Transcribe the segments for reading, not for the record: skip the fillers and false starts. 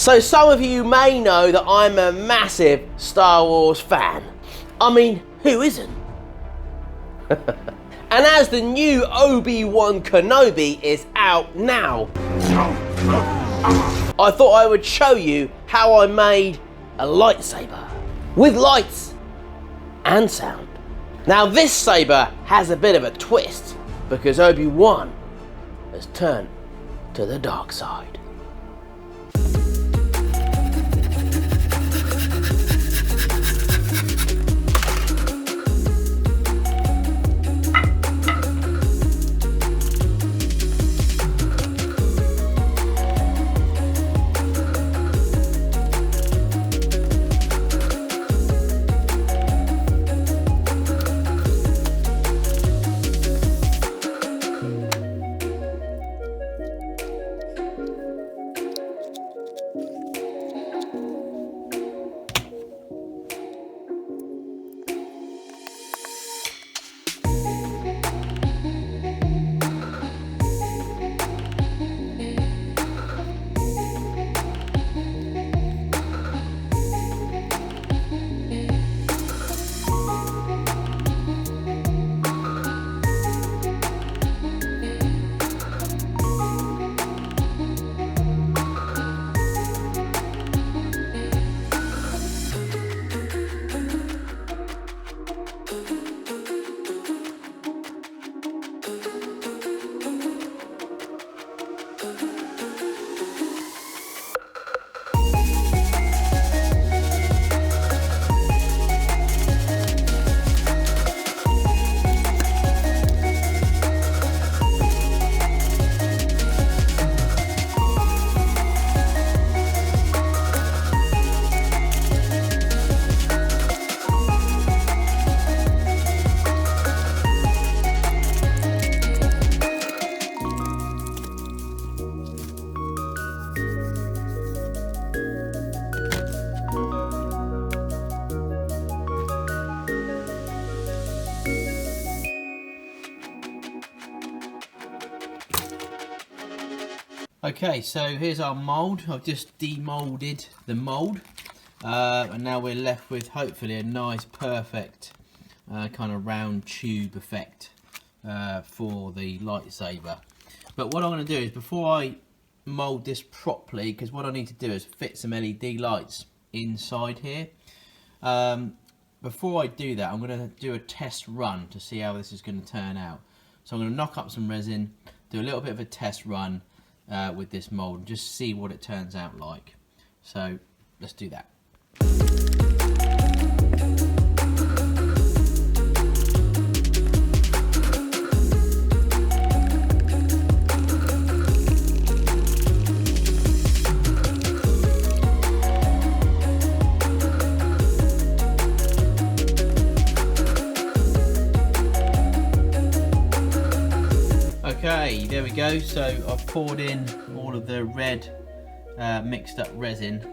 So some of you may know that I'm a massive Star Wars fan. I mean, who isn't? And as the new Obi-Wan Kenobi is out now, I thought I would show you how I made a lightsaber with lights and sound. Now this saber has a bit of a twist because Obi-Wan has turned to the dark side. Okay, so here's our mould. I've just demolded the mould, and now we're left with hopefully a nice, perfect kind of round tube effect for the lightsaber. But what I'm going to do is, before I mould this properly, because what I need to do is fit some LED lights inside here. Before I do that, I'm going to do a test run to see how this is going to turn out. So I'm going to knock up some resin, do a little bit of a test run with this mould and just see what it turns out like. So let's do that. Okay, there we go. So I've poured in all of the red mixed up resin,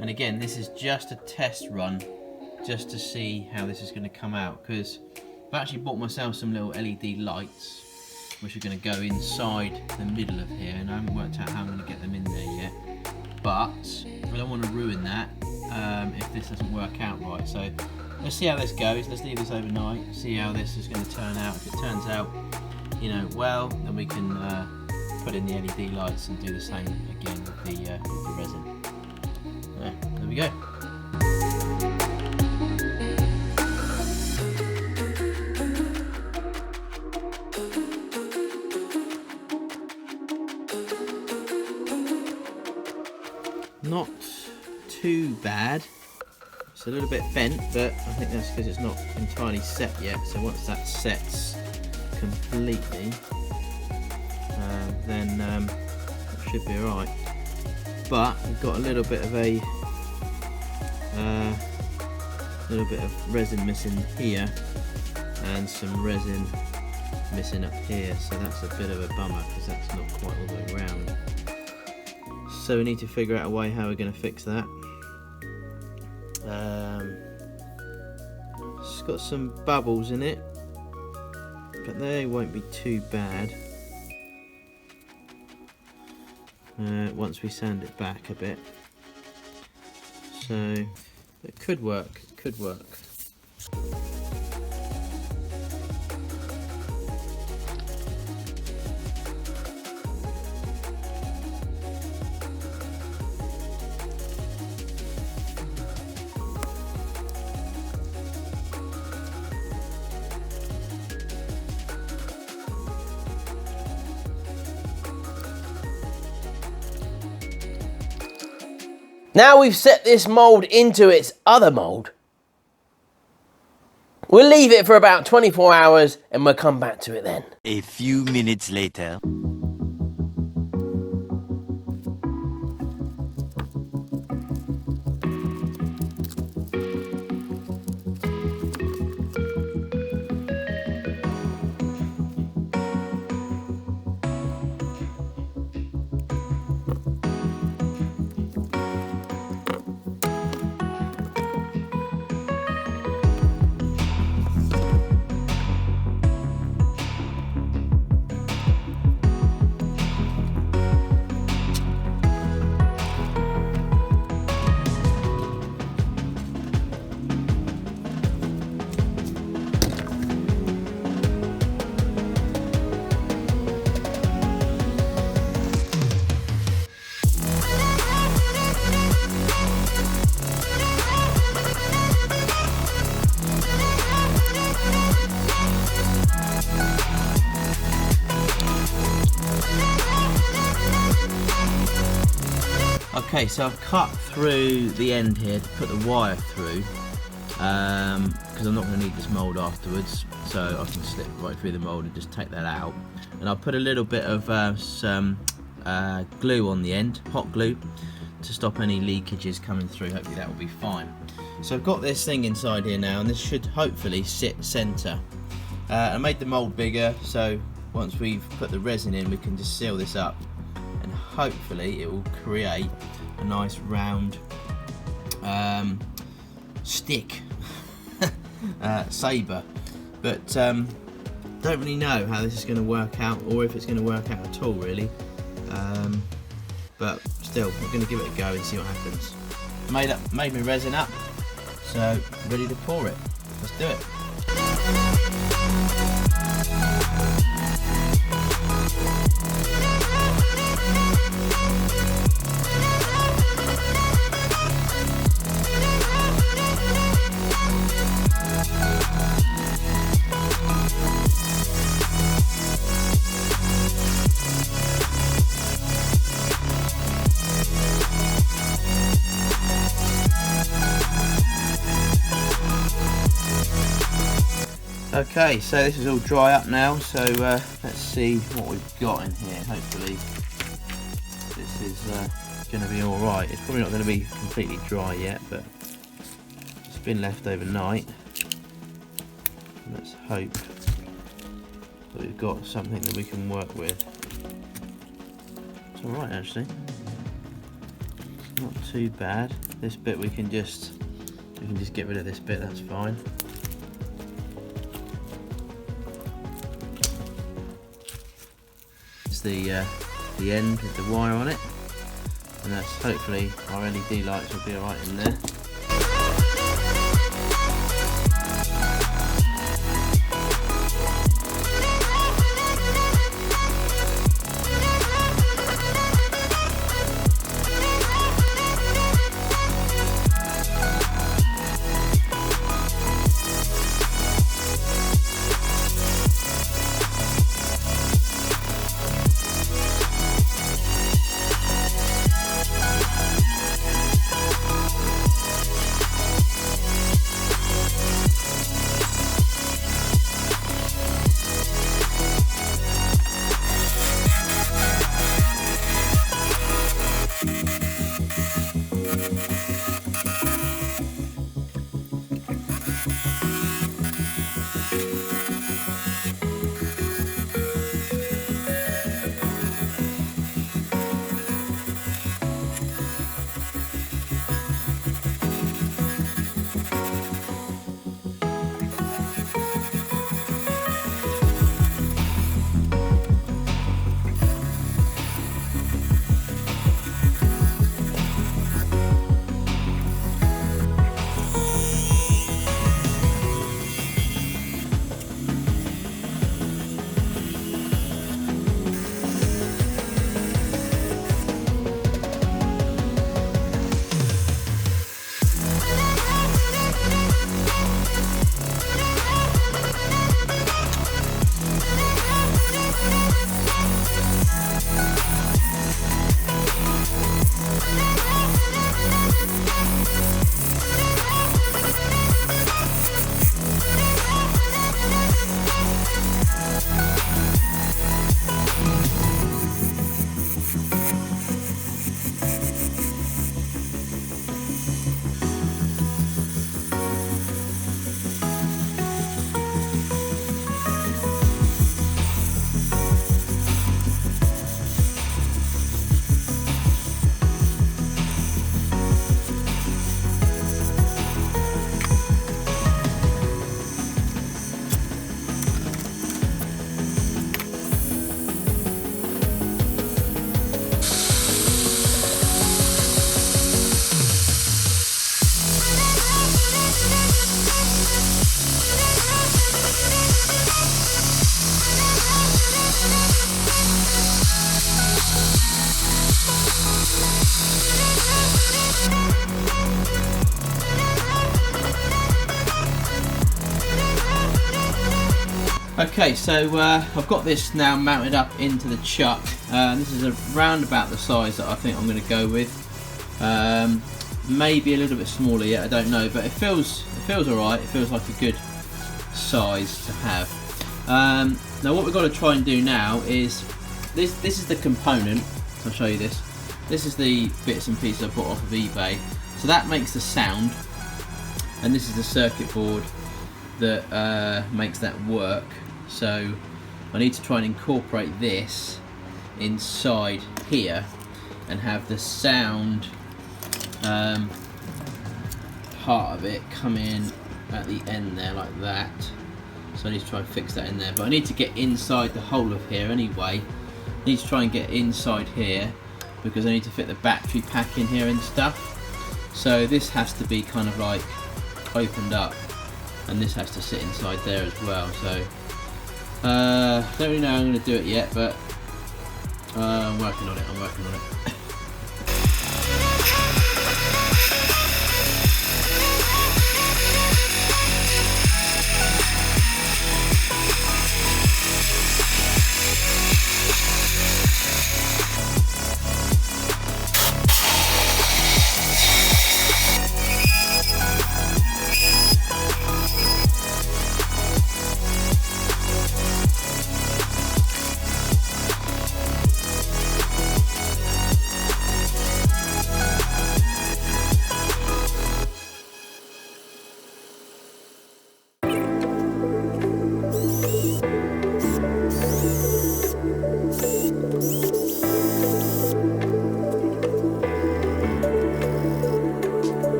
and again this is just a test run just to see how this is going to come out, because I've actually bought myself some little LED lights which are going to go inside the middle of here, and I haven't worked out how I'm going to get them in there yet, but I don't want to ruin that if this doesn't work out right. So let's see how this goes. Let's leave this overnight, see how this is going to turn out. If it turns out, you know, well, then we can put in the LED lights and do the same again with the resin. There we go. Not too bad. It's a little bit bent, but I think that's because it's not entirely set yet. So once that sets completely, then it should be alright. But we've got a little bit of resin missing here and some resin missing up here, so that's a bit of a bummer because that's not quite all the way around. So we need to figure out a way how we're going to fix that. It's got some bubbles in it, but they won't be too bad once we sand it back a bit. So it could work, it could work. Now we've set this mould into its other mould, we'll leave it for about 24 hours and we'll come back to it then. A few minutes later. Okay, so I've cut through the end here to put the wire through, because I'm not going to need this mould afterwards, so I can slip right through the mould and just take that out. And I'll put a little bit of some glue on the end, hot glue, to stop any leakages coming through. Hopefully that will be fine. So I've got this thing inside here now, and this should hopefully sit centre. I made the mould bigger, so once we've put the resin in, we can just seal this up, and hopefully it will create a nice round stick saber. But don't really know how this is going to work out, or if it's going to work out at all really. But still, we're going to give it a go and see what happens. Made my resin up, so ready to pour it. Let's do it. Okay, so this is all dry up now, so let's see what we've got in here. Hopefully this is going to be alright. It's probably not going to be completely dry yet, but it's been left overnight. Let's hope that we've got something that we can work with. It's alright actually. It's not too bad. This bit we can just get rid of this bit, that's fine. The end with the wire on it, and that's hopefully our LED lights will be alright in there. Okay, so I've got this now mounted up into the chuck. This is around about the size that I think I'm going to go with. Maybe a little bit smaller yet, I don't know, but it feels alright. It feels like a good size to have. Now what we've got to try and do now is this is the component. I'll show you this. This is the bits and pieces I bought off of eBay. So that makes the sound, and this is the circuit board that makes that work. So I need to try and incorporate this inside here and have the sound part of it come in at the end there like that. So I need to try and fix that in there, but I need to get inside the whole of here anyway. I need to try and get inside here because I need to fit the battery pack in here and stuff. So this has to be kind of like opened up, and this has to sit inside there as well. So don't really know how I'm going to do it yet, but I'm working on it.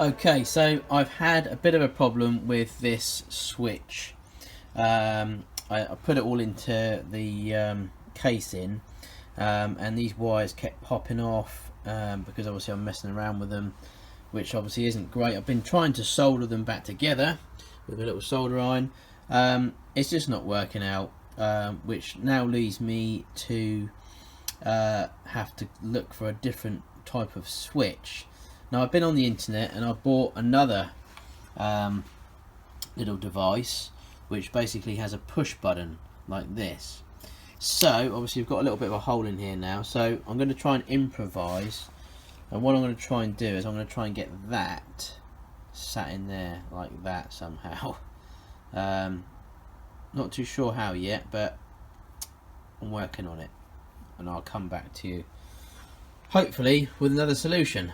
Okay, so I've had a bit of a problem with this switch. I put it all into the casing, and these wires kept popping off because obviously I'm messing around with them, which obviously isn't great. I've been trying to solder them back together with a little solder iron. It's just not working out, which now leads me to have to look for a different type of switch. Now I've been on the internet and I bought another little device which basically has a push button like this. So obviously we've got a little bit of a hole in here now, so I'm going to try and improvise, and what I'm going to try and do is I'm going to try and get that sat in there like that somehow. Not too sure how yet, but I'm working on it, and I'll come back to you hopefully with another solution.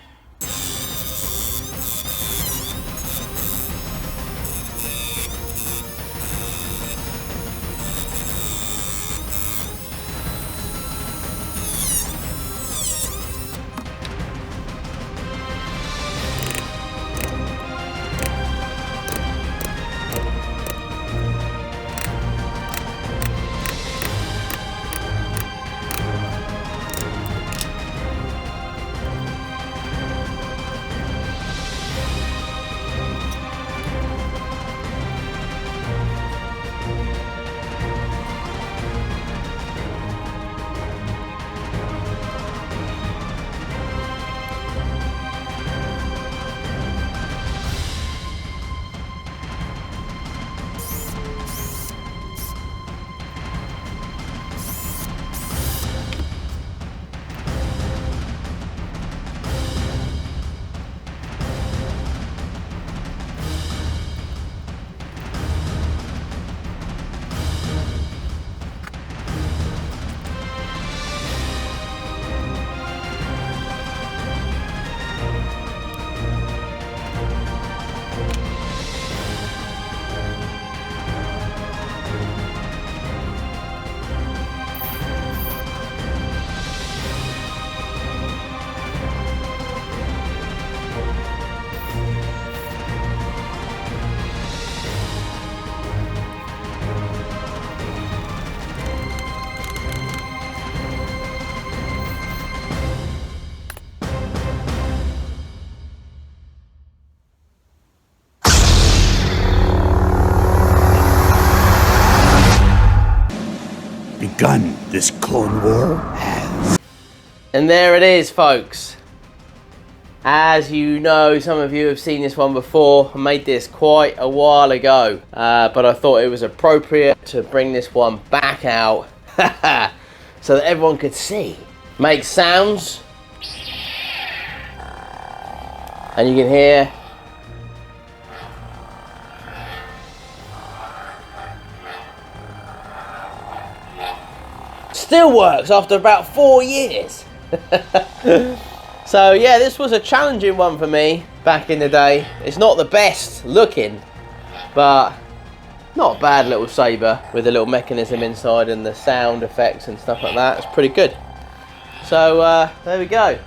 Begun this Clone War has. And there it is, folks. As you know, some of you have seen this one before. I made this quite a while ago, but I thought it was appropriate to bring this one back out so that everyone could see. Make sounds, and you can hear still works after about 4 years. So yeah, this was a challenging one for me back in the day. It's not the best looking, but not a bad little saber with a little mechanism inside and the sound effects and stuff like that. It's pretty good. So there we go.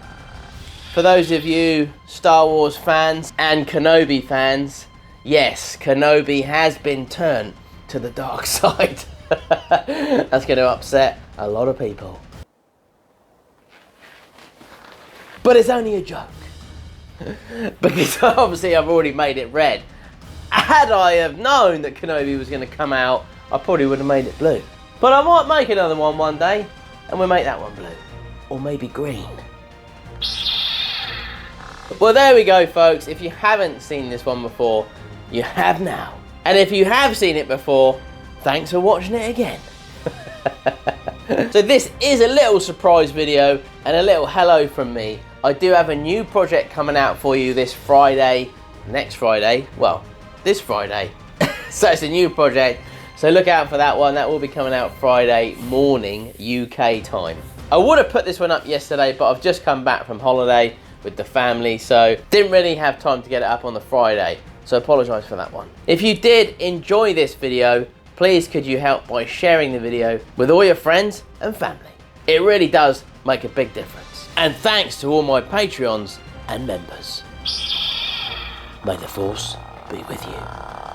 For those of you Star Wars fans and Kenobi fans, yes, Kenobi has been turned to the dark side. That's going to upset a lot of people. But it's only a joke. Because obviously I've already made it red. Had I have known that Kenobi was going to come out, I probably would have made it blue. But I might make another one day, and we'll make that one blue. Or maybe green. Well, there we go, folks. If you haven't seen this one before, you have now. And if you have seen it before, thanks for watching it again. So this is a little surprise video and a little hello from me. I do have a new project coming out for you this Friday, next Friday, well, this Friday. So it's a new project, so look out for that one. That will be coming out Friday morning UK time. I would have put this one up yesterday, but I've just come back from holiday with the family, so didn't really have time to get it up on the Friday, so apologise for that one. If you did enjoy this video, please could you help by sharing the video with all your friends and family. It really does make a big difference. And thanks to all my Patreons and members. May the Force be with you.